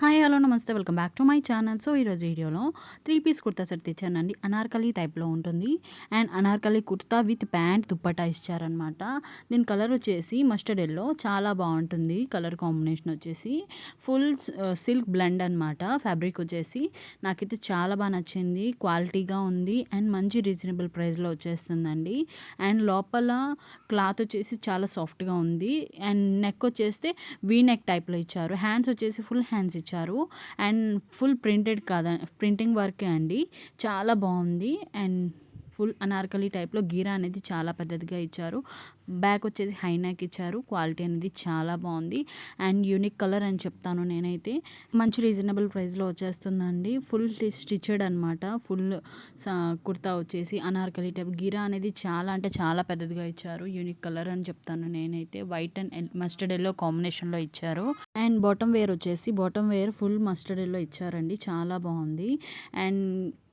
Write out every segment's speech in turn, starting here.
Hi hello నమస్తే welcome back to my channel. So ఈరోజు వీడియోలో 3 పీస్ కుర్తా సెట్ తెచ్చానండి. అనార్కలి టైప్లో ఉంటుంది and anarkali kurta with pant dupatta ఇచ్చారనమాట. దీని కలర్ వచ్చేసి మస్టర్డ్ ఎల్లో, చాలా బాగుంటుంది. కలర్ కాంబినేషన్ వచ్చేసి ఫుల్ సిల్క్ బ్లెండ్ అనమాట. ఫ్యాబ్రిక్ వచ్చేసి నాకైతే చాలా బాగా నచ్చింది. క్వాలిటీగా ఉంది అండ్ మంచి రీజనబుల్ ప్రైస్లో వచ్చేస్తుందండి. అండ్ లోపల క్లాత్ వచ్చేసి చాలా సాఫ్ట్గా ఉంది అండ్ నెక్ వచ్చేస్తే వీ నెక్ టైప్లో ఇచ్చారు. హ్యాండ్స్ వచ్చేసి ఫుల్ హ్యాండ్స్ ఇచ్చారు అండ్ ఫుల్ ప్రింటెడ్ కాదా, ప్రింటింగ్ వర్కే అండి. చాలా బాగుంది అండ్ ఫుల్ అనార్కలి టైప్లో గీరా అనేది చాలా పెద్దదిగా ఇచ్చారు. బ్యాక్ వచ్చేసి హై నెక్ ఇచ్చారు. క్వాలిటీ అనేది చాలా బాగుంది అండ్ యూనిక్ కలర్ అని చెప్తాను నేనైతే. మంచి రీజనబుల్ ప్రైస్లో వచ్చేస్తుందండి. ఫుల్ స్టిచ్డ్ అనమాట. ఫుల్ కుర్తా వచ్చేసి అనార్కలి టైప్ గీరా అనేది చాలా అంటే చాలా పెద్దదిగా ఇచ్చారు. యూనిక్ కలర్ అని చెప్తాను నేనైతే. వైట్ అండ్ మస్టర్డ్ ఎల్లో కాంబినేషన్లో ఇచ్చారు అండ్ బాటమ్ వేర్ వచ్చేసి bottom wear full mustard yellow ఇచ్చారండి. చాలా బాగుంది అండ్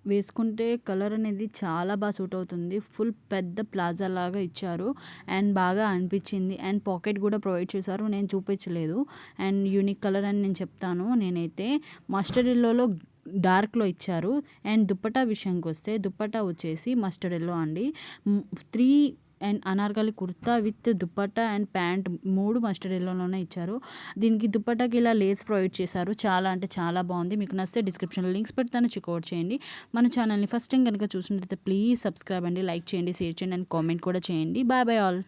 వేసుకుంటే కలర్ అనేది చాలా బాగా సూట్ అవుతుంది. ఫుల్ పెద్ద ప్లాజా లాగా ఇచ్చారు అండ్ బాగా అనిపించింది అండ్ పాకెట్ కూడా ప్రొవైడ్ చేశారు. నేను చూపించలేదు అండ్ యూనిక్ కలర్ అని నేను చెప్తాను నేనైతే. మస్టర్డ్ ఎల్లోలో డార్క్లో ఇచ్చారు అండ్ దుప్పటా విషయానికి వస్తే దుప్పటా వచ్చేసి మస్టర్డ్ ఎల్లో అండి. 3 and anarkali kurta with dupatta and pant 3 mustard ఎల్లోలోనే ఇచ్చారు. దీనికి దుప్పట్టాకి ఇలా లేస్ ప్రొవైడ్ చేశారు. చాలా అంటే చాలా బాగుంది. మీకు నచ్చితే డిస్క్రిప్షన్లో లింక్స్ పెడతాను, చెక్అవుట్ చేయండి. మన ఛానల్ని ఫస్ట్ టైం కనుక చూసినట్లయితే ప్లీజ్ సబ్స్క్రైబ్ అండి, లైక్ చేయండి, షేర్ చేయండి అండ్ కామెంట్ కూడా చేయండి. Bye bye all.